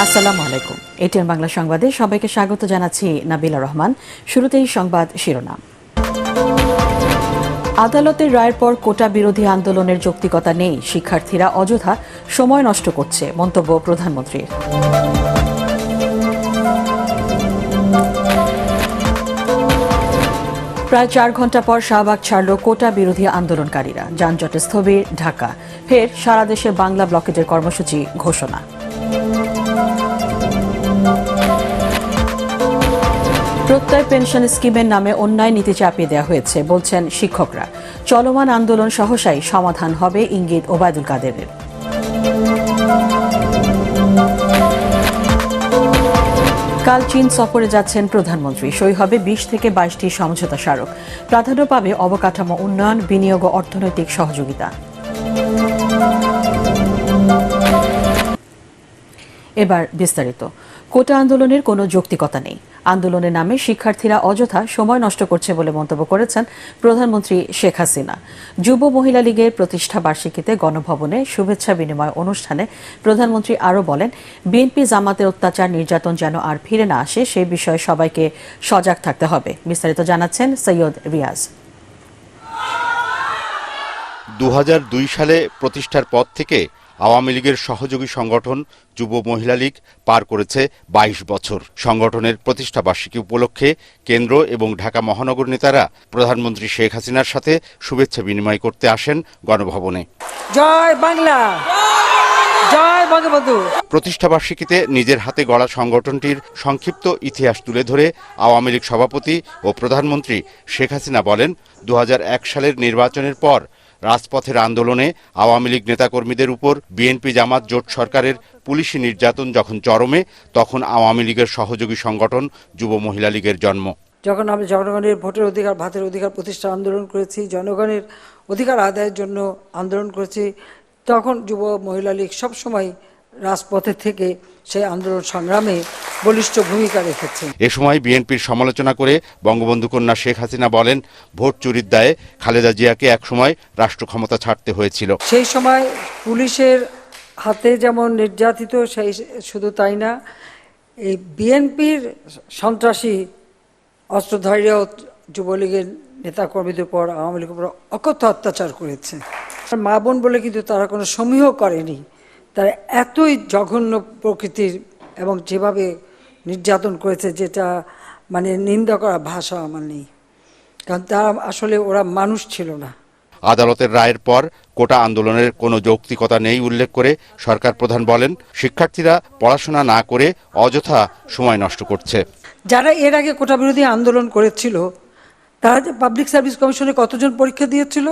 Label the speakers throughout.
Speaker 1: আসসালামু আলাইকুম। এটিএন বাংলা সংবাদে সবাইকে স্বাগত জানাচ্ছি নাবিলা রহমান। শুরুতেই সংবাদ শিরোনাম। আদালতের রায়ের পর কোটা বিরোধী আন্দোলনের যৌক্তিকতা নেই, শিক্ষার্থীরা অযথা সময় নষ্ট করছে, মন্তব্য প্রধানমন্ত্রীর। প্রায় 4 ঘন্টা পর শাহবাগ ছাড়ল কোটা বিরোধী আন্দোলনকারীরা। যানজটে স্থবির ঢাকা, ফের সারা দেশে বাংলা ব্লকেটের কর্মসূচি ঘোষণা। প্রত্যয় পেনশন স্কিমের নামে অন্যায় নীতি চাপিয়ে দেওয়া হয়েছে বলছেন শিক্ষকরা। চলমান আন্দোলন সহসাই সমাধান হবে, ইঙ্গিত ওবায়দুল কাদেরের। কাল চীন সফরে যাচ্ছেন প্রধানমন্ত্রী। সই হবে 20 থেকে 22টি সমঝোতা স্মারক। প্রাধান্য পাবে অবকাঠামো উন্নয়ন, বিনিয়োগ ও অর্থনৈতিক সহযোগিতা। এবার বিস্তারিত। কোটা আন্দোলনের কোনো যৌক্তিকতা নেই। আন্দোলনের নামে শিক্ষার্থীরা অযথা সময় নষ্ট করছে বলে মন্তব্য করেছেন প্রধানমন্ত্রী শেখ হাসিনা। যুব মহিলা লীগের প্রতিষ্ঠা বার্ষিকীতে গণভবনে শুভেচ্ছা বিনিময় অনুষ্ঠানে প্রধানমন্ত্রী আরও বলেন, বিএনপি জামাতের অত্যাচার নির্যাতন যেন আর ফিরে না আসে সে বিষয়ে সবাইকে সজাগ থাকতে হবে। বিস্তারিত জানাচ্ছেন সৈয়দ রিয়াজ।
Speaker 2: 2002 সালে প্রতিষ্ঠার পর থেকে আওয়ামী লীগের সহযোগী সংগঠন যুব মহিলা লীগ পার করেছে 22 বছর। সংগঠনের প্রতিষ্ঠা বার্ষিকী উপলক্ষে কেন্দ্র এবং ঢাকা মহানগর নেতারা প্রধানমন্ত্রী শেখ হাসিনার সাথে শুভেচ্ছা বিনিময় করতে আসেন গণভবনে।
Speaker 3: জয় বাংলা, জয় বঙ্গবন্ধু।
Speaker 2: প্রতিষ্ঠা বার্ষিকীতে নিজের হাতে গড়া সংগঠনটির সংক্ষিপ্ত ইতিহাস তুলে ধরে আওয়ামী লীগ সভাপতি ও প্রধানমন্ত্রী শেখ হাসিনা বলেন, 2001 সালের নির্বাচনের পর রাজপথের আন্দোলনে আওয়ামী লীগ নেতাকর্মীদের উপর বিএনপি জামাত জোট সরকারের পুলিশি নির্যাতন যখন চরমে, তখন আওয়ামী লীগের সহযোগী সংগঠন যুব মহিলা লীগের জন্ম।
Speaker 3: যখন আমরা জনগণের ভোটের অধিকার, ভাতের অধিকার প্রতিষ্ঠা আন্দোলন করেছি, জনগণের অধিকার আদায়ের জন্য আন্দোলন করেছি, তখন যুব মহিলা লীগ সবসময় রাজপথে থেকে সেই আন্দোলন সংগ্রামে বলিষ্ঠ ভূমিকা রেখেছে।
Speaker 2: এ সময় বিএনপির সমালোচনা করে বঙ্গবন্ধু কন্যা শেখ হাসিনা বলেন, ভোট চুরির দায়ে খালেদা জিয়াকে একসময় রাষ্ট্র ক্ষমতা ছাড়তে হয়েছিল।
Speaker 3: সেই সময় পুলিশের হাতে যেমন নির্যাতিত, সেই শুধু তাই না, এই বিএনপির সন্ত্রাসী অস্ত্রধারীরা যুবলীগের নেতাকর্মীদের উপর, আওয়ামী লীগের উপর অকথ্য অত্যাচার করেছে। মা বোন বলে কিন্তু তারা কোনো সমীহ করেনি। তারা এতই জঘন্য প্রকৃতির এবং যেভাবে নির্যাতন করেছে, যেটা মানে নিন্দা করা ভাষা আমার নেই, কারণ তারা আসলে ওরা মানুষ ছিল না।
Speaker 2: আদালতের রায়ের পর কোটা আন্দোলনের কোনো যৌক্তিকতা নেই উল্লেখ করে সরকার প্রধান বলেন, শিক্ষার্থীরা পড়াশোনা না করে অযথা সময় নষ্ট করছে।
Speaker 3: যারা এর আগে কোটা বিরোধী আন্দোলন করেছিল, তারা যে পাবলিক সার্ভিস কমিশনে কতজন পরীক্ষা দিয়েছিল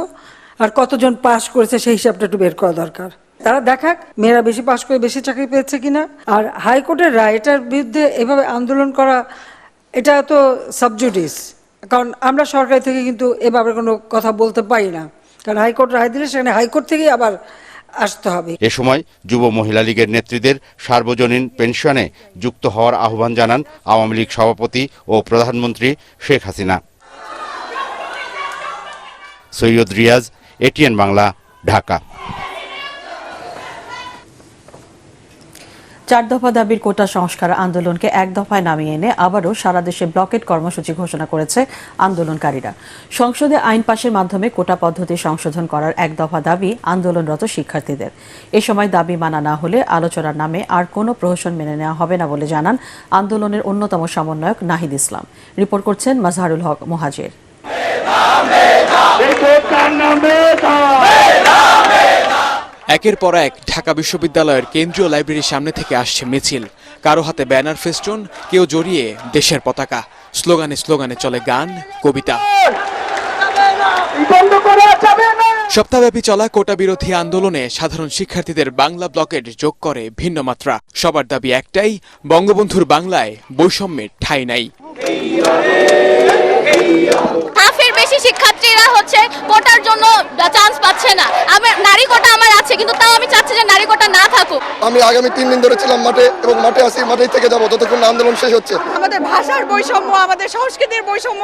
Speaker 3: আর কতজন পাশ করেছে সেই হিসাবটা একটু বের করা দরকার। তারা দেখাক মেয়েরা বেশি পাশ করে বেশি চাকরি পেয়েছে কিনা। আর হাইকোর্টের রায়, এটার বিরুদ্ধে এভাবে আন্দোলন করা, এটা তো সাবজুডিস, কারণ আমরা সরকার থেকে কিন্তু এভাবে কোনো কথা বলতে পারি না, কারণ হাইকোর্ট রায় দিলে সেখানে হাইকোর্ট থেকেই আবার আসতে হবে।
Speaker 2: এ সময় যুব মহিলা লীগের নেত্রীদের সার্বজনীন পেনশনে যুক্ত হওয়ার আহ্বান জানান আওয়ামী লীগ সভাপতি ও প্রধানমন্ত্রী শেখ হাসিনা। সৈয়দ রিয়াজ, এটিএন বাংলা, ঢাকা।
Speaker 1: 4 দফা দাবির কোটা সংস্কার আন্দোলনকে 1 দফায় নামিয়ে এনে আবারও সারা দেশে ব্লকেট কর্মসূচি ঘোষণা করেছে আন্দোলনকারীরা। সংসদে আইন পাশের মাধ্যমে কোটা পদ্ধতি সংশোধন করার 1 দফা দাবি আন্দোলনরত শিক্ষার্থীদের। এ সময় দাবি মানা না হলে আলোচনার নামে আর কোনো প্রহসন মেনে নেওয়া হবে না বলে জানান আন্দোলনের অন্যতম সমন্বয়ক নাহিদ ইসলাম। রিপোর্ট করছেন মাজহারুল হক মুহাজির।
Speaker 4: একের পর এক ঢাকা বিশ্ববিদ্যালয়ের কেন্দ্রীয় লাইব্রেরির সামনে থেকে আসছে মিছিল। কারো হাতে ব্যানার ফেস্টুন, কেউ জড়িয়ে দেশের পতাকা। স্লোগানে স্লোগানে চলে গান, কবিতা। সপ্তাহব্যাপী চলা কোটা বিরোধী আন্দোলনে সাধারণ শিক্ষার্থীদের বাংলা ব্লকেট যোগ করে ভিন্ন মাত্রা। সবার দাবি একটাই, বঙ্গবন্ধুর বাংলায় বৈষম্যের ঠাঁই নাই।
Speaker 5: বেশি শিক্ষার্থীরা হচ্ছে কোটার জন্য চান্স পাচ্ছে না। নারী কোটা আমার আছে, কিন্তু তাও আমি চাচ্ছি যে নারী কোটা না থাকুক।
Speaker 6: আমি আগামী 3 দিন ধরে ছিলাম মাঠে, এবং মাঠে আসি, মাঠেই থেকে যাবো যতক্ষণ আন্দোলন শেষ হচ্ছে।
Speaker 7: আমাদের ভাষার বৈষম্য, আমাদের সংস্কৃতির বৈষম্য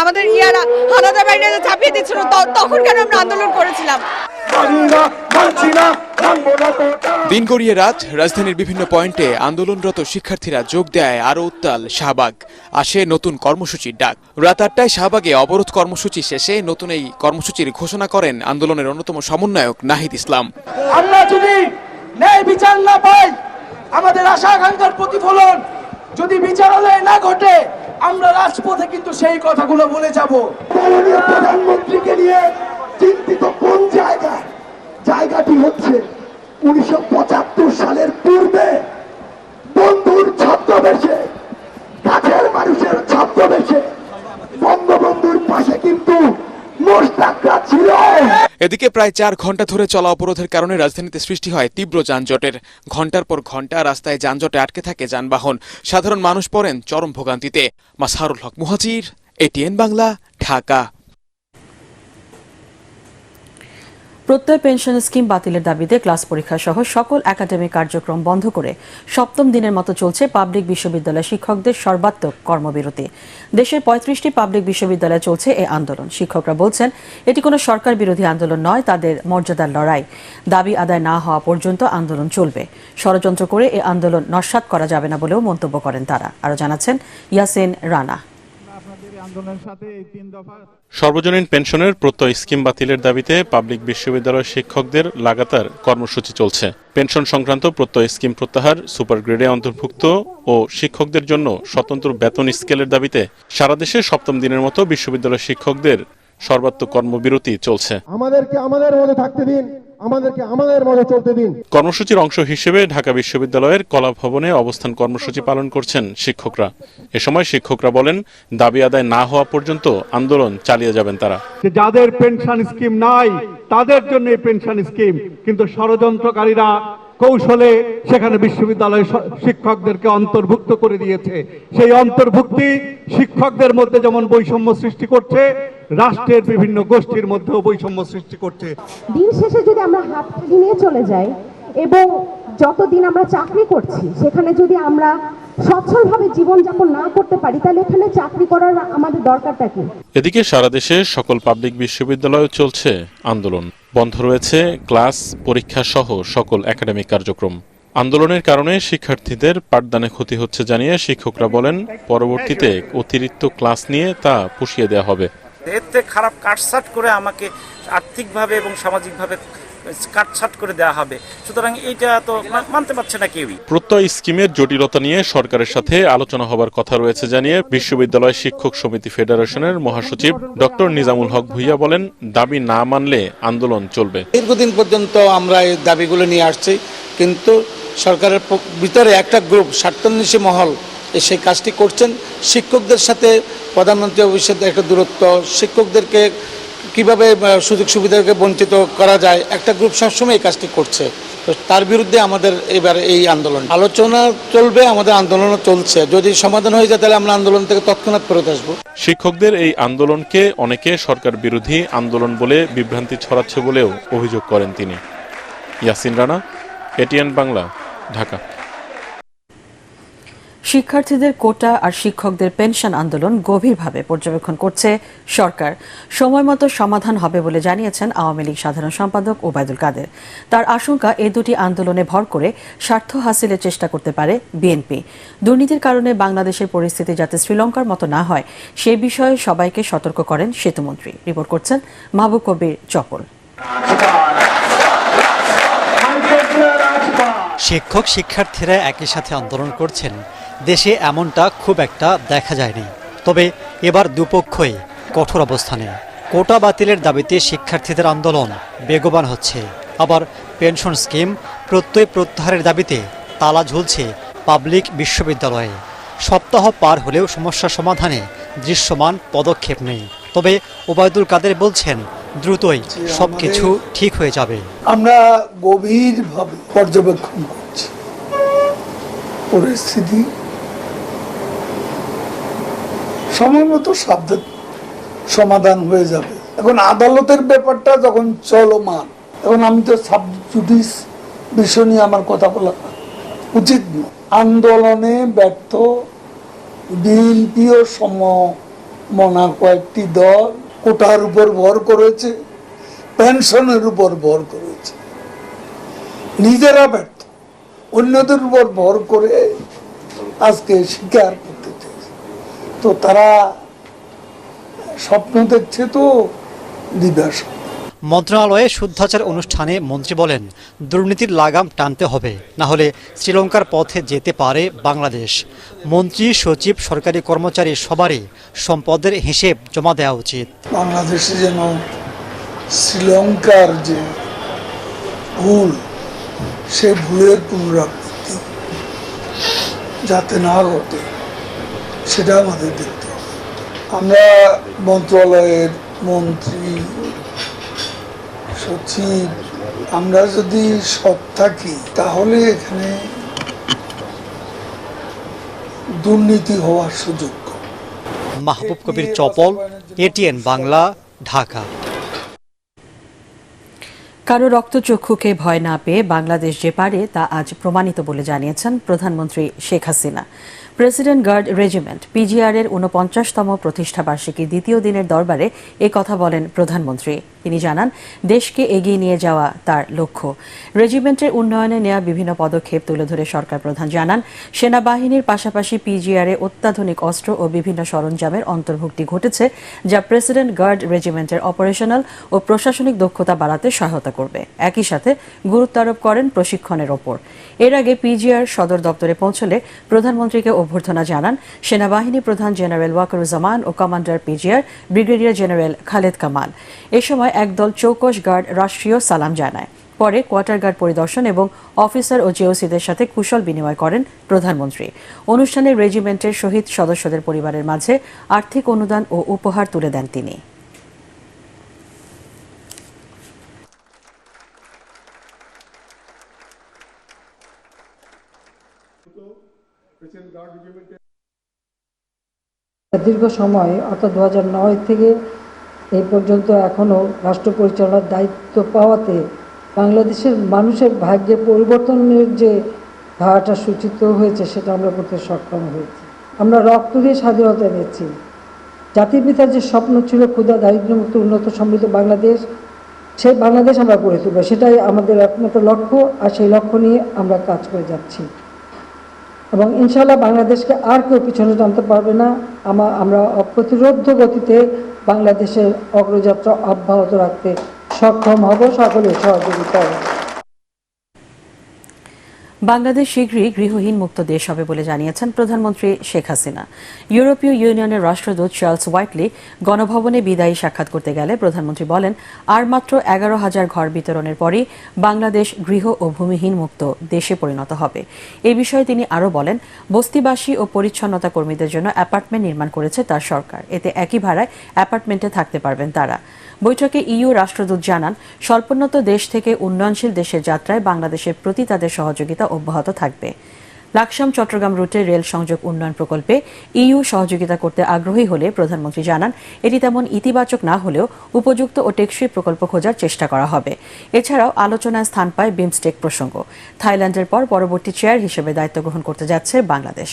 Speaker 7: আমাদের ইয়ারা হানাদার বাহিনীরা চাপিয়ে দিচ্ছিল, তখন কেন আমরা আন্দোলন করেছিলাম?
Speaker 4: দিন গড়িয়ে রাত, রাজধানীর বিভিন্ন পয়েন্টে আন্দোলনরত শিক্ষার্থীরা যোগ দেয় আরও উত্তাল শাহবাগ। আসে নতুন কর্মসূচির ডাক। রাত 8টায় শাহবাগে অবরোধ কর্মসূচি শেষে নতুন এই কর্মসূচির ঘোষণা করেন আন্দোলনের অন্যতম সমন্বয়ক নাহিদ ইসলাম।
Speaker 8: আমরা যদি ন্যায় বিচার না পাই, আমাদের আশা আকাঙ্ক্ষার প্রতিফলন যদি বিচারালয়ে না ঘটে, আমরা রাজপথে কিন্তু সেই কথাগুলো বলে যাব।
Speaker 6: মাননীয় প্রধানমন্ত্রীকে নিয়ে চিন্তিত কোন জায়গাটি হচ্ছে 1975 সালের পূর্বে বন্ধুর ছদ্মবেশে, কাছের মানুষের ছদ্মবেশে বঙ্গবন্ধুর পাশে কিন্তু মোশতাকরা ছিল।
Speaker 4: এদিকে প্রায় 4 ঘন্টা ধরে চলা অবরোধের কারণে রাজধানীতে সৃষ্টি হয় তীব্র যানজটের। ঘন্টার পর ঘন্টা রাস্তায় যানজটে আটকে থাকে যানবাহন। সাধারণ মানুষ পড়েন চরম ভোগান্তিতে। মাসহারুল হক মুহাজির, এটিএন বাংলা, ঢাকা।
Speaker 1: প্রত্যয় পেনশন স্কিম বাতিলের দাবিতে ক্লাস পরীক্ষা সহ সকল একাডেমিক কার্যক্রম বন্ধ করে সপ্তম দিনের মতো চলছে পাবলিক বিশ্ববিদ্যালয় শিক্ষকদের সর্বাত্মক কর্মবিরতি। দেশের 35টি পাবলিক বিশ্ববিদ্যালয়ে চলছে এই আন্দোলন। শিক্ষকরা বলছেন, এটি কোনো সরকার বিরোধী আন্দোলন নয়, তাদের মর্যাদার লড়াই। দাবি আদায় না হওয়া পর্যন্ত আন্দোলন চলবে। ষড়যন্ত্র করে এই আন্দোলন নস্যাৎ করা যাবে না বলেও মন্তব্য করেন তারা। আরও জানাচ্ছেন ইয়াসিন রানা।
Speaker 9: সর্বজনীন পেনশনের প্রত্যয় স্কিম বাতিলের দাবিতে পাবলিক বিশ্ববিদ্যালয় শিক্ষকদের লাগাতার কর্মসূচি চলছে। পেনশন সংক্রান্ত প্রত্যয় স্কিম প্রত্যাহার, সুপার গ্রেডে অন্তর্ভুক্ত ও শিক্ষকদের জন্য স্বতন্ত্র বেতন স্কেলের দাবিতে সারা দেশে সপ্তম দিনের মতো বিশ্ববিদ্যালয় শিক্ষকদের সর্বাত্মক কর্মবিরতি চলছে।
Speaker 6: আমাদেরকে আমাদের মধ্যে থাকতে দিন, আমাদেরকে আমাদের মধ্যে চলতে দিন।
Speaker 9: কর্মসূচির অংশ হিসেবে ঢাকা বিশ্ববিদ্যালয়ের কলা ভবনে অবস্থান কর্মসূচি পালন করছেন শিক্ষকরা। এ সময় শিক্ষকরা বলেন, দাবি আদায় না হওয়া পর্যন্ত আন্দোলন চালিয়ে যাবেন তারা।
Speaker 10: যাদের পেনশন স্কিম নাই তাদের জন্য এই পেনশন স্কিম, কিন্তু ষড়যন্ত্রকারীরা কৌশলে সেখানে বিশ্ববিদ্যালয় শিক্ষকদেরকে অন্তর্ভুক্ত করে দিয়েছে। সেই অন্তর্ভুক্তি শিক্ষকদের মধ্যে যেমন বৈষম্য সৃষ্টি করছে, রাষ্ট্রের বিভিন্ন গোষ্ঠীর মধ্যেও বৈষম্য সৃষ্টি করছে।
Speaker 11: দিন শেষে যদি আমরা হাতছানি নিয়ে চলে যাই এবং যতদিন আমরা চাকরি করছি সেখানে যদি আমরা সচ্ছলভাবে জীবনযাপন না করতে পারি, তাহলে এখানে চাকরি করার আমাদের দরকারটা কি?
Speaker 9: এদিকে সারা দেশে সকল পাবলিক বিশ্ববিদ্যালয়ে চলছে আন্দোলন। বন্ধ রয়েছে ক্লাস, পরীক্ষা সহ সকল একাডেমিক কার্যক্রম। আন্দোলনের কারণে শিক্ষার্থীদের পাঠদানে ক্ষতি হচ্ছে জানিয়ে শিক্ষকরা বলেন, পরবর্তীতে অতিরিক্ত ক্লাস নিয়ে তা পুষিয়ে দেওয়া হবে।
Speaker 12: এতে খারাপ কাটছাট করে আমাকে আর্থিকভাবে এবং সামাজিকভাবে কাটছাট করে দেওয়া হবে। সুতরাং এইটা তো মানতে পারছে না কেউই।
Speaker 9: প্রত্যয় স্কিমের জটিলতা নিয়ে সরকারের সাথে আলোচনা হবার কথা রয়েছে জানিয়ে বিশ্ববিদ্যালয় শিক্ষক সমিতি ফেডারেশনের মহাসচিব ডক্টর নিজামুল হক ভুইয়া বলেন, দাবি না মানলে আন্দোলন চলবে।
Speaker 8: দীর্ঘদিন পর্যন্ত আমরা এই দাবিগুলো নিয়ে আসছি, কিন্তু সরকারের ভিতরে একটা গ্রুপ স্বার্থান্বেষী মহল সেই কাজটি করছেন। শিক্ষকদের সাথে প্রধানমন্ত্রী অফিসের একটা দূরত্ব, শিক্ষকদেরকে কিভাবে সুযোগ সুবিধাকে বঞ্চিত করা যায়, একটা গ্রুপ সবসময় এই কাজটি করছে। তো তার বিরুদ্ধে আমাদের এবার এই আন্দোলন, আলোচনা চলবে, আমাদের আন্দোলনও চলছে। যদি সমাধান হয়ে যায় তাহলে আমরা আন্দোলন থেকে তৎক্ষণাৎ ফেরত আসবো।
Speaker 9: শিক্ষকদের এই আন্দোলনকে অনেকে সরকার বিরোধী আন্দোলন বলে বিভ্রান্তি ছড়াচ্ছে বলেও অভিযোগ করেন তিনি। ইয়াসিন রানা, এটিএন বাংলা, ঢাকা।
Speaker 1: শিক্ষার্থীদের কোটা আর শিক্ষকদের পেনশন আন্দোলন গভীরভাবে পর্যবেক্ষণ করছে সরকার। সময়মতো সমাধান হবে বলে জানিয়েছেন আওয়ামী লীগ সাধারণ সম্পাদক ওবায়দুল কাদের। তার আশঙ্কা, এই দুটি আন্দোলনে ভর করে স্বার্থ হাসিলের চেষ্টা করতে পারে বিএনপি। দুর্নীতির কারণে বাংলাদেশের পরিস্থিতি যাতে শ্রীলঙ্কার মতো না হয় সে বিষয়ে সবাইকে সতর্ক করেন সেতুমন্ত্রী। রিপোর্ট করছেন মাহবুব কবির চপল।
Speaker 13: শিক্ষক শিক্ষার্থীরা একই সাথে আন্দোলন করছেন, দেশে এমনটা খুব একটা দেখা যায়নি। তবে এবার দুপক্ষই কঠোর অবস্থানে। কোটা বাতিলের দাবিতে শিক্ষার্থীদের আন্দোলন বেগবান হচ্ছে, আবার পেনশন স্কিম প্রত্যয় প্রত্যাহারের দাবিতে তালা ঝুলছে পাবলিক বিশ্ববিদ্যালয়ে। সপ্তাহ পার হলেও সমস্যা সমাধানে দৃশ্যমান পদক্ষেপ নেই। তবে ওবায়দুল কাদের বলছেন, দ্রুতই সবকিছু ঠিক হয়ে যাবে।
Speaker 6: আমরা গভীরভাবে পর্যবেক্ষণ করছি পরিস্থিতি, সময়মতো সাবধান সমাধান হয়ে যাবে। এখন আদালতের ব্যাপারটা যখন চলমান, এখন আমি তো সাব জুডিস বিষয় নিয়ে আমার কথা বলা উচিত নয়। আন্দোলনে ব্যর্থ বিএনপিও মনা কয়েকটি দল কোটার উপর ভর করেছে, পেনশনের উপর ভর করেছে, নিজেরা ব্যর্থ, অন্যদের উপর ভর করে আজকে স্বীকার করতে চেয়েছে। তো তারা স্বপ্ন দেখছে তো দিবাস।
Speaker 13: মন্ত্রণালয়ে শুদ্ধাচার অনুষ্ঠানে মন্ত্রী বলেন, দুর্নীতির লাগাম টানতে হবে, না হলে শ্রীলঙ্কার পথে যেতে পারে বাংলাদেশ। মন্ত্রী, সচিব, সরকারি কর্মচারী সবারই সম্পদের হিসেব জমা দেওয়া উচিত।
Speaker 6: বাংলাদেশে যেন শ্রীলঙ্কার যে ভুল, সে ভুলের পুনরাবৃত্তি যাতে না ঘটে সেটা আমাদের দেখতে হবে। আমরা মন্ত্রণালয়ের মন্ত্রী, সচিব, আমরা যদি সৎ থাকি তাহলে এখানে দুর্নীতি হওয়ার সুযোগ কম।
Speaker 13: মাহবুব কবির চপল, এটিএন বাংলা, ঢাকা।
Speaker 1: কারো রক্তচক্ষুকে ভয় না পেয়ে বাংলাদেশ যে পারে তা আজ প্রমাণিত বলে জানিয়েছেন প্রধানমন্ত্রী Sheikh Hasina. President guard regiment PGR এর ৪৯তম প্রতিষ্ঠাবার্ষিকীর দ্বিতীয় দিনের দরবারে এ কথা বলেন প্রধানমন্ত্রী। তিনি জানান, দেশকে এগিয়ে নিয়ে যাওয়া তার লক্ষ্য। রেজিমেন্টের উন্নয়নে নেওয়া বিভিন্ন পদক্ষেপ তুলে ধরে সরকার প্রধান জানান, সেনাবাহিনীর পাশাপাশি পিজিআর এ অত্যাধুনিক অস্ত্র ও বিভিন্ন সরঞ্জামের অন্তর্ভুক্তি ঘটেছে, যা প্রেসিডেন্ট গার্ড রেজিমেন্টের অপারেশনাল ও প্রশাসনিক দক্ষতা বাড়াতে সহায়তা করবে। একই সাথে গুরুত্ব আরোপ করেন প্রশিক্ষণের ওপর। এর আগে পিজিআর সদর দপ্তরে পৌঁছলে প্রধানমন্ত্রীকে অভ্যর্থনা জানান সেনাবাহিনী প্রধান জেনারেল ওয়াকারুজ্জামান ও commander PGR brigadier general Khaled Kamal. এ সময় একদল চৌকস গার্ড রাষ্ট্রীয় সালাম জানায়। পরে কোয়ার্টার গার্ড পরিদর্শন এবং অফিসার ও জেওসিদের সাথে কুশল বিনিময় করেন প্রধানমন্ত্রী। অনুষ্ঠানে রেজিমেন্টের শহীদ সদস্যদের পরিবারের মাঝে আর্থিক অনুদান ও উপহার তুলে দেন তিনি।
Speaker 3: দীর্ঘ সময় অর্থাৎ 2009 থেকে এই পর্যন্ত এখনও রাষ্ট্র পরিচালনার দায়িত্ব পাওয়াতে বাংলাদেশের মানুষের ভাগ্যে পরিবর্তনের যে ধারাটা সূচিত হয়েছে সেটা আমরা করতে সক্ষম হয়েছি। আমরা রক্ত দিয়ে স্বাধীনতা এনেছি। জাতির পিতার যে স্বপ্ন ছিল ক্ষুধা, দারিদ্র্যমুক্ত, উন্নত, সমৃদ্ধ বাংলাদেশ, সেই বাংলাদেশ আমরা গড়ে তুলব, সেটাই আমাদের একমাত্র লক্ষ্য। আর সেই লক্ষ্য নিয়ে আমরা কাজ করে যাচ্ছি এবং ইনশাআল্লাহ বাংলাদেশকে আর কেউ পিছনে টানতে পারবে না। আমরা অপ্রতিরোধ্য গতিতে বাংলাদেশের অগ্রযাত্রা অব্যাহত রাখতে সক্ষম হব, সকলের সহযোগিতা হবে।
Speaker 1: বাংলাদেশ শীঘ্রই গৃহহীন মুক্ত দেশ হবে বলে জানিয়েছেন প্রধানমন্ত্রী শেখ হাসিনা। ইউরোপীয় ইউনিয়নের রাষ্ট্রদূত চার্লস হোয়াইটলি গণভবনে বিদায়ী সাক্ষাৎ করতে গেলে প্রধানমন্ত্রী বলেন, আর মাত্র 11,000 ঘর বিতরণের পরই বাংলাদেশ গৃহ ও ভূমিহীন মুক্ত দেশে পরিণত হবে। এ বিষয়ে তিনি আরও বলেন, বস্তিবাসী ও পরিচ্ছন্নতা কর্মীদের জন্য অ্যাপার্টমেন্ট নির্মাণ করেছে তার সরকার। এতে একই ভাড়ায় অ্যাপার্টমেন্টে থাকতে পারবেন তারা। বৈঠকে ইইউ রাষ্ট্রদূত জানান, স্বল্পোন্নত দেশ থেকে উন্নয়নশীল দেশের যাত্রায় বাংলাদেশের প্রতি তাদের সহযোগিতা অব্যাহত থাকবে। লাকসাম চট্টগ্রাম রুটে রেল সংযোগ উন্নয়ন প্রকল্পে ইইউ সহযোগিতা করতে আগ্রহী হলে প্রধানমন্ত্রী জানান, এটি তেমন ইতিবাচক না হলেও উপযুক্ত ও টেকসই প্রকল্প খোঁজার চেষ্টা করা হবে। এছাড়াও আলোচনায় স্থান পায় বিমস্টেক প্রসঙ্গ। থাইল্যান্ডের পর পরবর্তী চেয়ার হিসেবে দায়িত্ব গ্রহণ করতে যাচ্ছে বাংলাদেশ।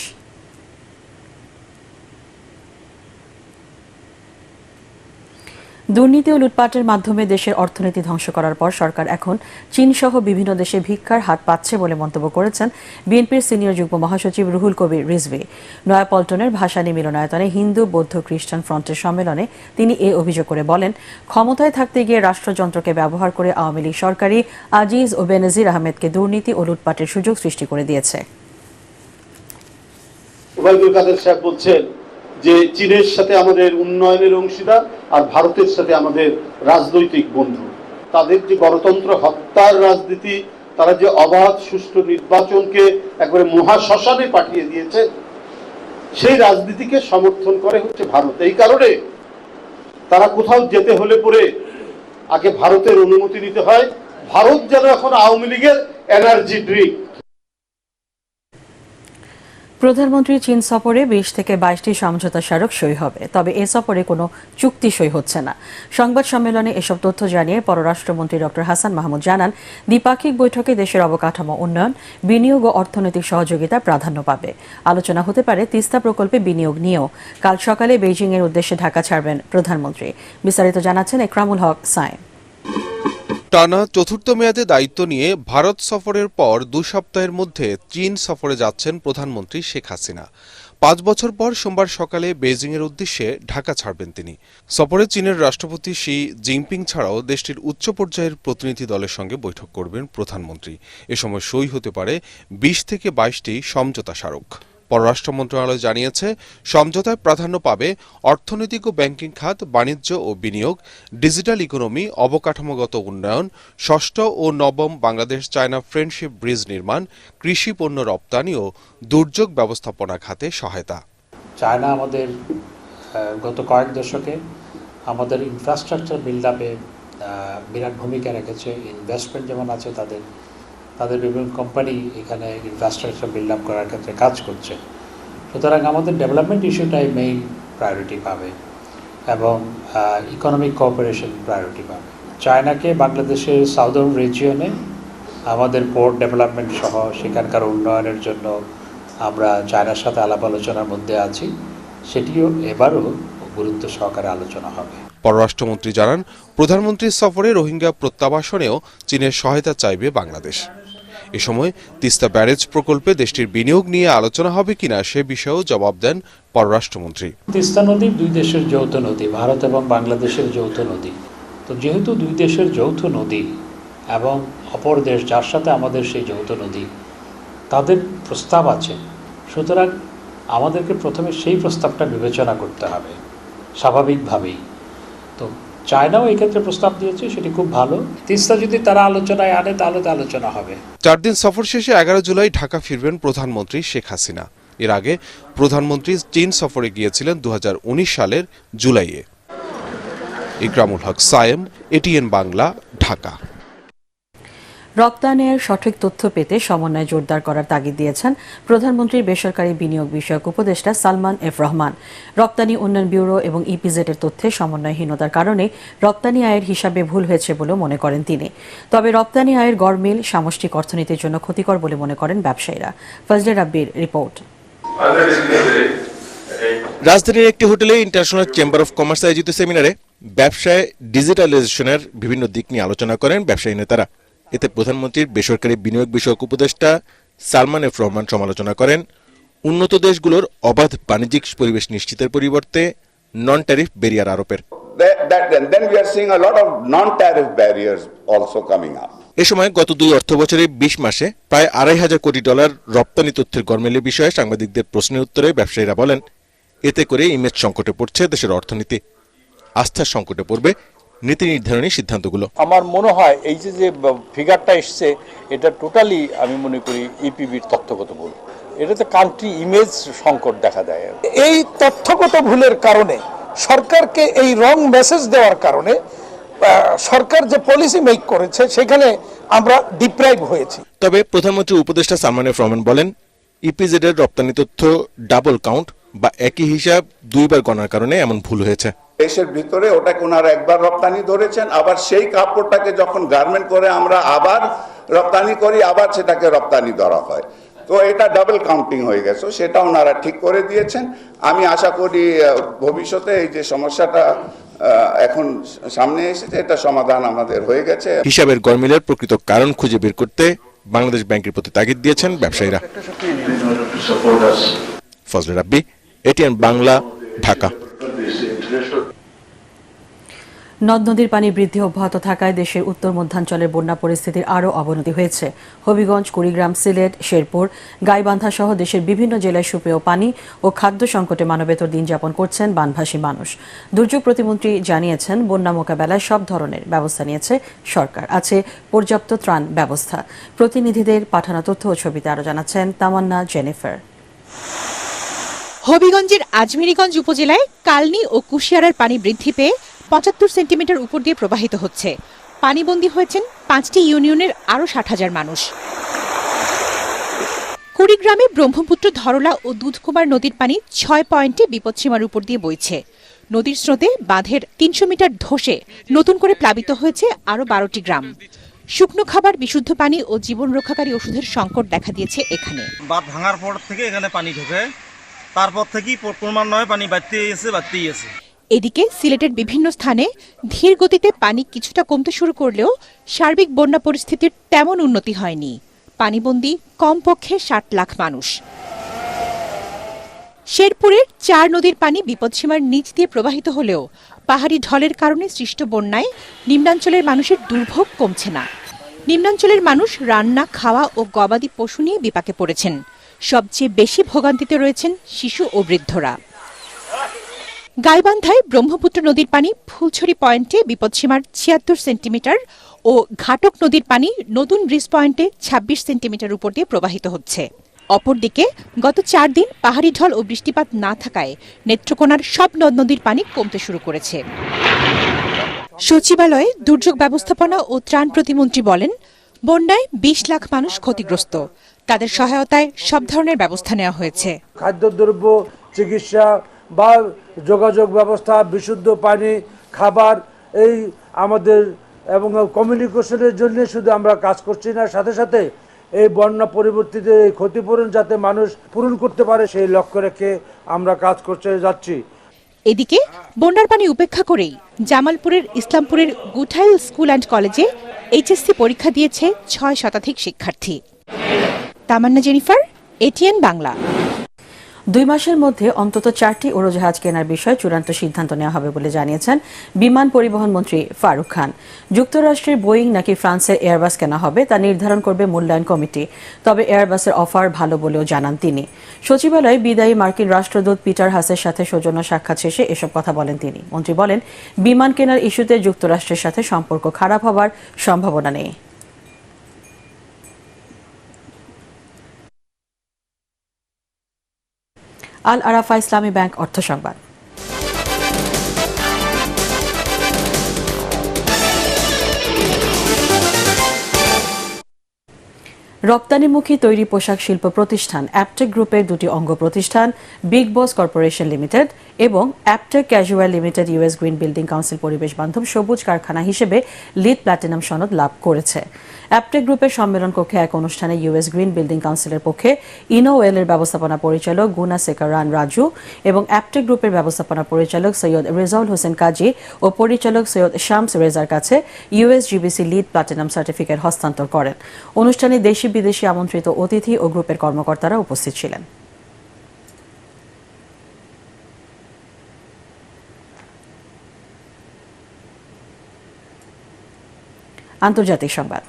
Speaker 1: দুর্নীতি ও লুটপাটের মাধ্যমে দেশের অর্থনীতি ধ্বংস করার পর সরকার এখন চীনসহ বিভিন্ন দেশে ভিক্ষার হাত পাচ্ছে বলে মন্তব্য করেছেন বিএনপির সিনিয়র যুগ্ম মহাসচিব রুহুল কবির রিজভী। নয়াপল্টনের ভাসানী মিলনায়তনে হিন্দু, বৌদ্ধ, খ্রিস্টান ফ্রন্টের সম্মেলনে তিনি এ অভিযোগ করে বলেন, ক্ষমতায় থাকতে গিয়ে রাষ্ট্রযন্ত্রকে ব্যবহার করে আওয়ামী লীগ সরকারই আজিজ ও বেনজির আহমেদকে দুর্নীতি ও লুটপাটের সুযোগ সৃষ্টি করে দিয়েছে।
Speaker 14: ওবায়দুল কাদের সাহেব বলছেন যে চীনের সাথে আমাদের উন্নয়নের অংশীদার আর ভারতের সাথে আমাদের রাজনৈতিক বন্ধু। তাদের যে গণতন্ত্র হত্যার রাজনীতি, তারা যে অবাধ সুষ্ঠু নির্বাচনকে একবারে মহাশ্মশানে পাঠিয়ে দিয়েছে, সেই রাজনীতিকে সমর্থন করে হচ্ছে ভারত। এই কারণে তারা কোথাও যেতে হলে পরে আগে ভারতের অনুমতি নিতে হয়। ভারত যেন এখন আওয়ামী লীগের এনার্জি ড্রিঙ্ক।
Speaker 1: প্রধানমন্ত্রী চীন সফরে ২০ থেকে ২২টি সমঝোতা স্মারক সই হবে, তবে এ সফরে কোনো চুক্তি সই হচ্ছে না। সংবাদ সম্মেলনে এসব তথ্য জানিয়ে পররাষ্ট্রমন্ত্রী ডক্টর হাসান মাহমুদ জানান, দ্বিপাক্ষিক বৈঠকে দেশের অবকাঠামো উন্নয়ন, বিনিয়োগ ও অর্থনৈতিক সহযোগিতা প্রাধান্য পাবে। আলোচনা হতে পারে তিস্তা প্রকল্পে বিনিয়োগ নিয়েও। কাল সকালে বেইজিংয়ের উদ্দেশ্যে ঢাকা ছাড়বেন প্রধানমন্ত্রী। বিস্তারিত জানাচ্ছেন একরামুল হক সায়েম।
Speaker 15: টানা চতুর্থ মেয়াদে দায়িত্ব নিয়ে ভারত সফরের পর ২ সপ্তাহের মধ্যে চীন সফরে যাচ্ছেন প্রধানমন্ত্রী শেখ হাসিনা। ৫ বছর পর সোমবার সকালে বেইজিংয়ের উদ্দেশ্যে ঢাকা ছাড়বেন তিনি। সফরে চীনের রাষ্ট্রপতি শি জিনপিং ছাড়াও দেশটির উচ্চ পর্যায়ের প্রতিনিধি দলের সঙ্গে বৈঠক করবেন প্রধানমন্ত্রী। এ সময় সই হতে পারে ২০ থেকে ২২টি সমঝোতা স্মারক। পররাষ্ট্র মন্ত্রণালয় জানিয়েছে, সমঝোতায় প্রাধান্য পাবে অর্থনৈতিক ও ব্যাংকিং খাত, বাণিজ্য ও বিনিয়োগ, ডিজিটাল ইকোনমি, অবকাঠামোগত উন্নয়ন, ষষ্ঠ ও নবম বাংলাদেশ চায়না ফ্রেন্ডশিপ ব্রিজ নির্মাণ, কৃষি পণ্য রপ্তানি ও দুর্যোগ ব্যবস্থাপনা খাতে সহায়তা।
Speaker 16: চায়না আমাদের গত কয়েক দশকে আমাদের ইনফ্রাস্ট্রাকচার বিল্ড আপে বিরাট ভূমিকা রেখেছে। ইনভেস্টমেন্ট যেমন আছে, তাদের বিভিন্ন কোম্পানি এখানে ইনফ্রাস্ট্রাকচার বিল্ড আপ করার ক্ষেত্রে কাজ করছে। সুতরাং আমাদের ডেভেলপমেন্ট ইস্যুটাই মেইন প্রায়োরিটি পাবে এবং ইকোনমিক কোঅপারেশন প্রায়োরিটি পাবে। চায়নাকে বাংলাদেশের সাউদার্ন রিজিয়নে আমাদের পোর্ট ডেভেলপমেন্ট সহ সেখানকার উন্নয়নের জন্য আমরা চায়নার সাথে আলাপ আলোচনার মধ্যে আছি, সেটিও এবারও গুরুত্ব সহকারে আলোচনা হবে।
Speaker 15: পররাষ্ট্রমন্ত্রী জানান, প্রধানমন্ত্রীর সফরে রোহিঙ্গা প্রত্যাবাসনেও চীনের সহায়তা চাইবে বাংলাদেশ। এ সময় তিস্তা ব্যারেজ প্রকল্পে দেশটির বিনিয়োগ নিয়ে আলোচনা হবে কিনা সে বিষয়েও জবাব দেন পররাষ্ট্রমন্ত্রী।
Speaker 16: তিস্তা নদী দুই দেশের যৌথ নদী, ভারত এবং বাংলাদেশের যৌথ নদী। তো যেহেতু দুই দেশের যৌথ নদী এবং অপর দেশ যার সাথে আমাদের সেই যৌথ নদী, তাদের প্রস্তাব আছে, সুতরাং আমাদেরকে প্রথমে সেই প্রস্তাবটা বিবেচনা করতে হবে স্বাভাবিকভাবেই। তো চায়নাও এই ক্ষেত্রে প্রস্তাব দিয়েছে, সেটি খুব ভালো। তিস্তা যদি তারা আলোচনায় আনে তাহলে তো আলোচনা হবে।
Speaker 15: 4 দিন সফর শেষে 11 জুলাই ঢাকা ফিরবেন প্রধানমন্ত্রী শেখ হাসিনা। এর আগে প্রধানমন্ত্রী চীন সফরে গিয়েছিলেন 2019 সালের জুলাইয়ে। ইকরামুল হক সায়েম, এটিএন বাংলা, ঢাকা।
Speaker 1: রপ্তানির সঠিক তথ্য পেতে সমন্বয় জোরদার করার তাগিদ দিয়েছেন প্রধানমন্ত্রীর বেসরকারি বিনিয়োগ বিষয়ক উপদেষ্টা সালমান এফ রহমান। রপ্তানি উন্নয়ন ব্যুরো এবং ইপিজেড এর তথ্যে সমন্বয়হীনতার কারণে রপ্তানি আয়ের হিসাবে ভুল হয়েছে বলে মনে করেন তিনি। তবে রপ্তানি আয়ের গড়মিল সামষ্টিক অর্থনীতির জন্য ক্ষতিকর বলে মনে করেন ব্যবসায়ীরা। ফজলে রাব্বির রিপোর্ট।
Speaker 17: রাজধানীর একটি হোটেলে ইন্টারন্যাশনাল চেম্বার অফ কমার্স আয়োজিত সেমিনারে ব্যবসায় ডিজিটালাইজেশনের বিভিন্ন দিক নিয়ে আলোচনা করেন ব্যবসায়ী নেতারা। এতে প্রধানমন্ত্রীর বেসরকারি বিনিয়োগ বিষয়ক উপদেষ্টা সালমান এফ রহমান সমালোচনা করেন উন্নত দেশগুলোর অবাধ বাণিজ্যিক পরিবেশ নিশ্চিতের পরিবর্তে নন ট্যারিফ ব্যারিয়ার আরোপের। এ সময় গত 2 অর্থবছরে 20 মাসে প্রায় $2,500 কোটি রপ্তানি তথ্যের গরমিলের বিষয়ে সাংবাদিকদের প্রশ্নের উত্তরে ব্যবসায়ীরা বলেন, এতে করে ইমেজ সংকটে পড়ছে দেশের অর্থনীতি, আস্থার সংকটে পড়বে নীতি নির্ধারণী সিদ্ধান্তগুলো।
Speaker 18: আমার মনে হয় এই যে ফিগারটা এসছে, এটা টোটালি আমি মনে করি ইপিবির তথ্যগত ভুল। এটাতে কান্ট্রি ইমেজ সংকট দেখা দেয়।
Speaker 19: এই তথ্যগত ভুলের কারণে, সরকারকে এই রং মেসেজ দেওয়ার কারণে সরকার যে পলিসি মেক করেছে সেখানে আমরা ডিপ্রাইভ হয়েছি।
Speaker 17: তবে প্রধানমন্ত্রী উপদেষ্টা সালমান এফ রহমান বলেন, ইপিজেড এর রপ্তানি তথ্য ডাবল কাউন্ট বা একই হিসাব 2 বার গণার কারণে এমন ভুল হয়েছে।
Speaker 20: দেশের ভিতরে ওটাকে ওনারা একবার রপ্তানি ধরেছেন, আবার সেই কাপড়টাকে যখন গার্মেন্ট করে আমরা আবার রপ্তানি করি, আবার সেটাকে রপ্তানি ধরা হয়। তো এটা ডাবল কাউন্টিং হয়ে গেছে, সেটা ওনারা ঠিক করে দিয়েছেন। আমি আশা করি ভবিষ্যতে এই যে সমস্যাটা এখন সামনে এসেছে, এটা সমাধান আমাদের হয়ে গেছে।
Speaker 17: হিসাবের গরমিলের প্রকৃত কারণ খুঁজে বের করতে বাংলাদেশ ব্যাংকের প্রতি তাগিদ দিয়েছেন ব্যবসায়ীরা। ফজলে রাব্বি, এটিএন বাংলা, ঢাকা।
Speaker 1: নদ নদীর পানি বৃদ্ধি অব্যাহত থাকায় দেশের উত্তর মধ্যাঞ্চলের বন্যা পরিস্থিতির আরও অবনতি হয়েছে। হবিগঞ্জ, কুড়িগ্রাম, সিলেট, শেরপুর, গাইবান্ধা সহ দেশের বিভিন্ন জেলায় সুপেয় পানি ও খাদ্য সংকটে মানবেতর দিন যাপন করছেন বানভাসী মানুষ। দুর্যোগ প্রতিমন্ত্রী জানিয়েছেন, বন্যা মোকাবেলায় সব ধরনের ব্যবস্থা নিয়েছে সরকার, আছে পর্যাপ্ত ত্রাণ ব্যবস্থা। প্রতিনিধিদের পাঠানো তথ্য ও ছবিতে আরও জানাচ্ছেন তামান্না জেনিফার।
Speaker 21: হবিগঞ্জের আজমেরীগঞ্জ উপজেলায় কালনী ও কুশিয়ারার পানি বৃদ্ধি পেয়ে 75 সেন্টিমিটার উপর দিয়ে প্রবাহিত হচ্ছে। পানিবন্দী হয়েছেন 5টি ইউনিয়নের আরও 60,000 মানুষ। কুড়িগ্রামে ব্রহ্মপুত্র, ধরলা ও দুধকুমার নদীর পানি 6 পয়েন্টে বিপদসীমার উপর দিয়ে বইছে। নদীর স্রোতে বাঁধের 300 মিটার ধসে নতুন করে প্লাবিত হয়েছে আরও 12টি গ্রাম। শুকনো খাবার, বিশুদ্ধ পানি ও জীবন রক্ষাকারী ওষুধের সংকট দেখা দিয়েছে এখানে।
Speaker 2: বাঁধ ভাঙার পর থেকে এখানে পানি ঢোকে, তারপর থেকেই ক্রমান্বয়ে পানি বাড়তেই আছে।
Speaker 21: এদিকে সিলেটের বিভিন্ন স্থানে ধীর গতিতে পানি কিছুটা কমতে শুরু করলেও সার্বিক বন্যা পরিস্থিতির তেমন উন্নতি হয়নি। পানিবন্দী কমপক্ষে 60 লাখ মানুষ। শেরপুরের 4 নদীর পানি বিপদসীমার নিচ দিয়ে প্রবাহিত হলেও পাহাড়ি ঢলের কারণে সৃষ্ট বন্যায় নিম্নাঞ্চলের মানুষের দুর্ভোগ কমছে না। নিম্নাঞ্চলের মানুষ রান্না, খাওয়া ও গবাদি পশু নিয়ে বিপাকে পড়েছেন। সবচেয়ে বেশি ভোগান্তিতে রয়েছেন শিশু ও বৃদ্ধরা। গাইবান্ধায় ব্রহ্মপুত্র নদীর পানি ফুলছড়ি পয়েন্টে বিপদসীমার 76 সেন্টিমিটার ও ঘাটক নদীর পানি নতুন ব্রিজ পয়েন্টে 26 সেন্টিমিটার উপর দিয়ে প্রবাহিত হচ্ছে। অপরদিকে গত 4 দিন পাহাড়ি ঢল ও বৃষ্টিপাত না থাকায় নেত্রকোনার সব নদ নদীর পানি কমতে শুরু করেছে। সচিবালয়ে দুর্যোগ ব্যবস্থাপনা ও ত্রাণ প্রতিমন্ত্রী বলেন, বন্যায় 20 লাখ মানুষ ক্ষতিগ্রস্ত। তাদের সহায়তায় সব ধরনের ব্যবস্থা নেওয়া হয়েছে।
Speaker 22: খাদ্যদ্রব্য, চিকিৎসা বা যোগাযোগ ব্যবস্থা, বিশুদ্ধ পানি, খাবার, এই আমাদের এবং কমিউনিকেশনের জন্য শুধু আমরা কাজ করছি না, সাথে সাথে এই বন্যা পরিবর্তিত এই ক্ষতিপূরণ যাতে মানুষ পূরণ করতে পারে সেই লক্ষ্য রেখে আমরা কাজ করতে যাচ্ছি।
Speaker 21: এদিকে বন্যার পানি উপেক্ষা করেই জামালপুরের ইসলামপুরের গুঠাইল স্কুল অ্যান্ড কলেজে এইচএসসি পরীক্ষা দিয়েছে 6 শতাধিক শিক্ষার্থী। তামান্না জেনিফার, এটিএন বাংলা।
Speaker 1: 2 মাসের মধ্যে অন্তত 4টি উড়োজাহাজ কেনার বিষয়ে চূড়ান্ত সিদ্ধান্ত নেওয়া হবে বলে জানিয়েছেন বিমান পরিবহন মন্ত্রী ফারুক খান। যুক্তরাষ্ট্রের বোয়িং নাকি ফ্রান্সের এয়ারবাস কেনা হবে তা নির্ধারণ করবে মূল্যায়ন কমিটি। তবে এয়ারবাসের অফার ভালো বলেও জানান তিনি। সচিবালয়ে বিদায়ী মার্কিন রাষ্ট্রদূত পিটার হাসের সাথে সৌজন্য সাক্ষাৎ শেষে এসব কথা বলেন তিনি। মন্ত্রী বলেন, বিমান কেনার ইস্যুতে যুক্তরাষ্ট্রের সাথে সম্পর্ক খারাপ হবার সম্ভাবনা নেই। আল আরাফা ইসলামী ব্যাংক অর্থ সংবাদ। রপ্তানিমুখী তৈরি পোশাক শিল্প প্রতিষ্ঠান অ্যাপটেক গ্রুপের 2টি অঙ্গ প্রতিষ্ঠান বিগ বস কর্পোরেশন লিমিটেড এবং Aptech casual limited US green building council পরিবেশ বান্ধব সবুজ কারখানা হিসেবে লিড প্ল্যাটিনাম সনদ লাভ করেছে। অ্যাপটেক গ্রুপের সম্মেলন কক্ষে এক অনুষ্ঠানে ইউএস গ্রিন বিল্ডিং কাউন্সিলের পক্ষে ইনোওয়েল এর ব্যবস্থাপনা পরিচালক গুনা সেকারান রাজু এবং অ্যাপটেক গ্রুপের ব্যবস্থাপনা পরিচালক সৈয়দ রেজাউল হোসেন কাজী ও পরিচালক সৈয়দ শামস রেজার কাছে ইউএসজিবিসি লিড প্ল্যাটিনাম সার্টিফিকেট হস্তান্তর করেন। অনুষ্ঠানে দেশি বিদেশি আমন্ত্রিত অতিথি ও গ্রুপের কর্মকর্তারা উপস্থিত ছিলেন। আন্তর্জাতিক সংবাদ।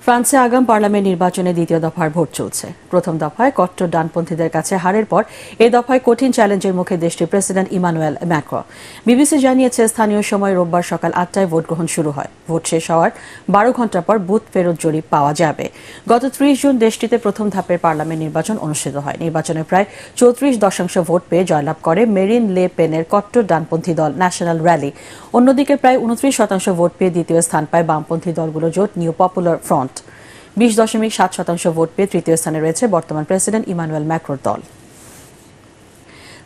Speaker 1: ফ্রান্সে আগাম পার্লামেন্ট নির্বাচনে দ্বিতীয় দফার ভোট চলছে। প্রথম দফায় কট্টর ডানপন্থীদের কাছে হারের পর এ দফায় কঠিন চ্যালেঞ্জের মুখে দেশটির প্রেসিডেন্ট ইমানুয়েল ম্যাক্রো। বিবিসি জানিয়েছে, স্থানীয় সময় রোববার সকাল 8টায় ভোট গ্রহণ শুরু হয়। ভোট শেষ হওয়ার 12 ঘণ্টা পর বুথ ফেরত জরিপ পাওয়া যাবে। গত 30 জুন দেশটিতে প্রথম ধাপের পার্লামেন্ট নির্বাচন অনুষ্ঠিত হয়। নির্বাচনে প্রায় 34% ভোট পেয়ে জয়লাভ করে মেরিন লে পেনের কট্টর ডানপন্থী দল ন্যাশনাল র্যালি। অন্যদিকে প্রায় 29% ভোট পেয়ে দ্বিতীয় স্থান পায় বামপন্থী দলগুলো জোট নিউ পপুলার ফ্রন্ট। 20.7% ভোট পেয়ে তৃতীয় স্থানে রয়েছে বর্তমান প্রেসিডেন্ট ইমানুয়েল ম্যাক্রোর দল।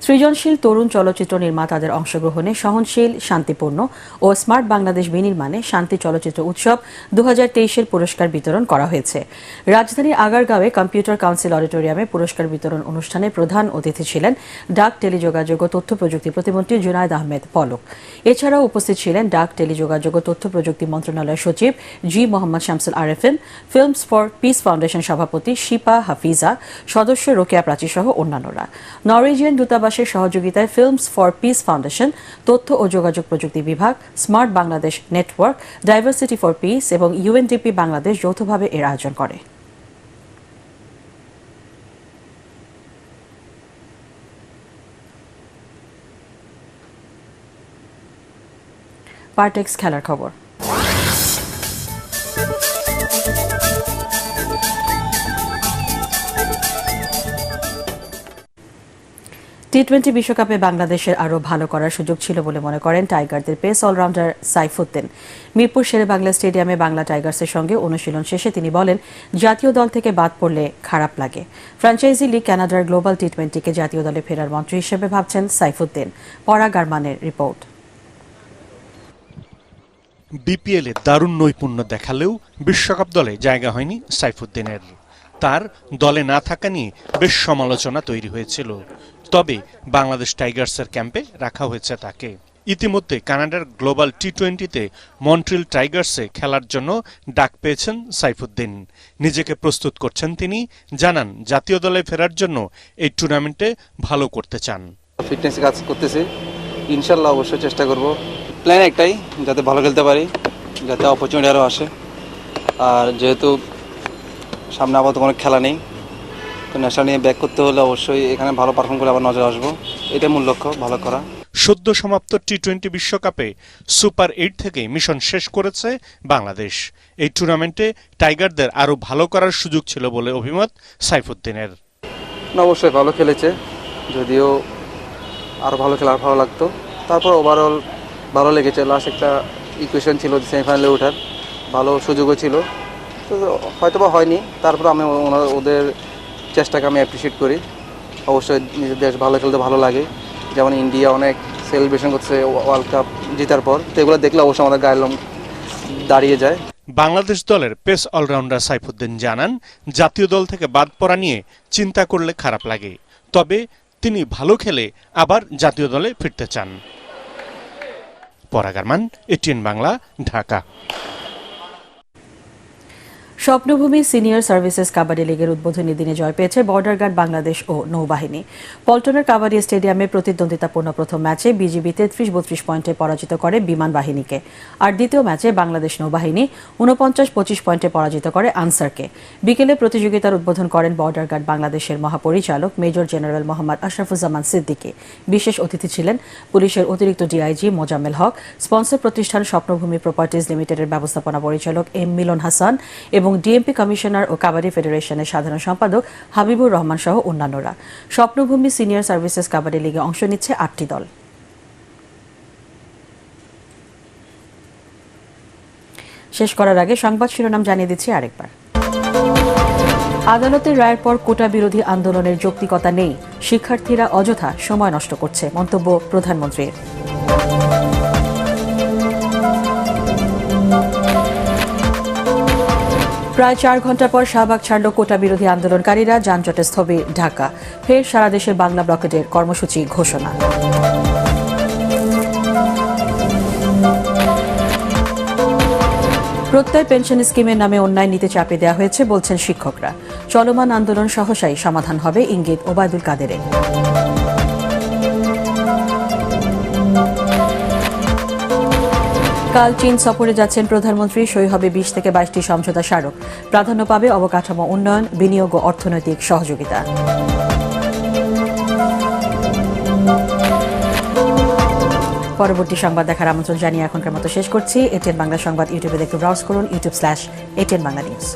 Speaker 1: সৃজনশীল তরুণ চলচ্চিত্র নির্মাতাদের অংশগ্রহণে সহনশীল, শান্তিপূর্ণ ও স্মার্ট বাংলাদেশ বিনির্মাণে শান্তি চলচ্চিত্র উৎসব 2023-এর পুরস্কার বিতরণ করা হয়েছে। রাজধানীর আগারগাঁওয়ে কম্পিউটার কাউন্সিল অডিটোরিয়ামে পুরস্কার বিতরণ অনুষ্ঠানে প্রধান অতিথি ছিলেন ডাক, টেলিযোগাযোগ ও তথ্য প্রযুক্তি প্রতিমন্ত্রী জুনায়েদ আহমেদ পলক। এছাড়াও উপস্থিত ছিলেন ডাক, টেলিযোগাযোগ ও তথ্য প্রযুক্তি মন্ত্রণালয়ের সচিব G Mohammad Shamsul Arefin, Films for Peace Foundation সভাপতি শিপা হাফিজা, সদস্য রোকেয়া প্রাচী সহ অন্যান্যরা। নরওয়েজিয়ান দূতাবাসের সহযোগিতায় ফিল্মস ফর পিস ফাউন্ডেশন, তথ্য ও যোগাযোগ প্রযুক্তি বিভাগ, smart Bangladesh network, diversity for piece এবং ইউএনডিপি বাংলাদেশ যৌথভাবে এর আয়োজন করে। পার্টেক্স খেলার খবর। টি-20 বিশ্বকাপে বাংলাদেশের আরও ভালো করার সুযোগ ছিল বলে মনে করেন টাইগারদের পেস অলরাউন্ডার সাইফুদ্দিন। মিরপুর শেরেবাংলা স্টেডিয়ামে বাংলা টাইগার্সের সঙ্গে অনুশীলন শেষে তিনি বলেন, জাতীয় দল থেকে বাদ পড়লে খারাপ লাগে। ফ্র্যাঞ্চাইজি লিগ কানাডার গ্লোবাল টি-20কে জাতীয় দলে ফেরার মন্ত্রী হিসেবে ভাবছেন সাইফুদ্দিন। পরাগ আরমানের রিপোর্ট।
Speaker 5: বিপিএলে দারুণ নৈপুণ্য দেখালেও বিশ্বকাপ দলে জায়গা হয়নি সাইফুদ্দিনের। তার দলে না থাকা নিয়ে বেশ সমালোচনা তৈরি হয়েছিল। তবে বাংলাদেশ টাইগার্সের ক্যাম্পে রাখা হয়েছে তাকে। ইতিমধ্যে কানাডার গ্লোবাল টি-20তে মন্ট্রিল টাইগার্সে খেলার জন্য ডাক পেয়েছেন সাইফুদ্দিন। নিজেকে প্রস্তুত করছেন তিনি, জানান জাতীয় দলে ফেরার জন্য এই টুর্নামেন্টে ভালো করতে চান।
Speaker 7: ফিটনেস কাজ করতেছি, ইনশাল্লাহ অবশ্যই চেষ্টা করব। প্ল্যান একটাই, যাতে ভালো খেলতে পারি, যাতে অপরচুনিটি আরও আসে। আর যেহেতু সামনে আপাতত কোনো খেলা নেই, তো নেশা নিয়ে ব্যাক করতে হলে অবশ্যই এখানে ভালো পারফর্ম করে আবার নজরে আসবো। এটাই মূল লক্ষ্য, ভালো করা।
Speaker 5: সদ্য সমাপ্ত টি-20 বিশ্বকাপে সুপার 8 থেকে মিশন শেষ করেছে বাংলাদেশ। এই টুর্নামেন্টে টাইগারদের আরও ভালো করার সুযোগ ছিল বলে অভিমত সাইফুদ্দিনের।
Speaker 7: অবশ্যই ভালো খেলেছে, যদিও আরও ভালো খেলা ভালো লাগতো। তারপর ওভারঅল ভালো লেগেছে। লাস্ট একটা ইকুয়েশন ছিল সেমিফাইনালে ওঠার, ভালো সুযোগও ছিল, তো হয়তোবা হয়নি। তারপর আমি ওদের চেষ্টাকে আমি অ্যাপ্রিসিয়েট করি। অবশ্যই নিজের দেশ ভালো খেলতে ভালো লাগে। যেমন ইন্ডিয়া অনেক সেলিব্রেশন করছে ওয়ার্ল্ড কাপ জেতার পর, তো এগুলো দেখলে অবশ্যই আমাদের গায়ের লোম দাঁড়িয়ে যায়।
Speaker 5: বাংলাদেশ দলের পেস অলরাউন্ডার সাইফুদ্দিন জানান, জাতীয় দল থেকে বাদ পড়া নিয়ে চিন্তা করলে খারাপ লাগে, তবে তিনি ভালো খেলে আবার জাতীয় দলে ফিরতে চান। পরাগ Arman, ATN Bangla, Dhaka.
Speaker 1: Swapnobhumi senior services kabaddi লিগের উদ্বোধনী দিনে জয় পেয়েছে বর্ডার গার্ড বাংলাদেশ ও নৌবাহিনী। পল্টনের কাবাডি স্টেডিয়ামে প্রতিদ্বন্দ্বিতাপূর্ণ প্রথম ম্যাচে বিজিবি 33-32 পয়েন্টে পরাজিত করে বিমান বাহিনীকে। আর দ্বিতীয় ম্যাচে বাংলাদেশ নৌবাহিনী 49-25 পয়েন্টে পরাজিত করে আনসারকে। বিকেলে প্রতিযোগিতার উদ্বোধন করেন বর্ডার গার্ড বাংলাদেশের মহাপরিচালক মেজর জেনারেল মোহাম্মদ আশরাফুজ্জামান সিদ্দিকী। বিশেষ অতিথি ছিলেন পুলিশের অতিরিক্ত ডিআইজি মোজাম্মেল হক, স্পন্সর প্রতিষ্ঠান স্বপ্নভূমি প্রপার্টিজ লিমিটেডের ব্যবস্থাপনা পরিচালক এম মিলন হাসান এবং ডিএমপি কমিশনার ও কাবাডি ফেডারেশনের সাধারণ সম্পাদক হাবিবুর রহমান সহ অন্যান্যরা। স্বপ্নভূমি সিনিয়র সার্ভিসেস কাবাডি লিগে অংশ নিচ্ছে 8টি দল। শেষ করার আগে সংবাদ শিরোনাম জানিয়ে দিচ্ছি আরেকবার। আদালতের রায়ের পর কোটা বিরোধী আন্দোলনের যৌক্তিকতা নেই, শিক্ষার্থীরা অযথা সময় নষ্ট করছে, মন্তব্য প্রধানমন্ত্রীর। প্রায় 4 ঘন্টা পর শাহবাগ ছাড়ল কোটা বিরোধী আন্দোলনকারীরা, যানজটে স্থবির ঢাকা। ফের সারা দেশে বাংলা ব্লকেটের কর্মসূচি ঘোষণা। প্রত্যয় পেনশন স্কিমের নামে অন্যায় নীতি চাপিয়ে দেওয়া হয়েছে বলছেন শিক্ষকরা। চলমান আন্দোলন সহসাই সমাধান হবে, ইঙ্গিত ওবায়দুল কাদেরের। কাল চীন সফরে যাচ্ছেন প্রধানমন্ত্রী। সই হবে 20 থেকে 22টি সমঝোতা স্মারক। প্রাধান্য পাবে অবকাঠামো উন্নয়ন, বিনিয়োগ ও অর্থনৈতিক সহযোগিতা। পরবর্তী সংবাদ দেখার আমন্ত্রণ জানিয়ে এখনকার মতো শেষ করছি। এটিএন বাংলা সংবাদ ইউটিউবে দেখতে ব্রাউজ করুন, youtube/ATN Bangla News।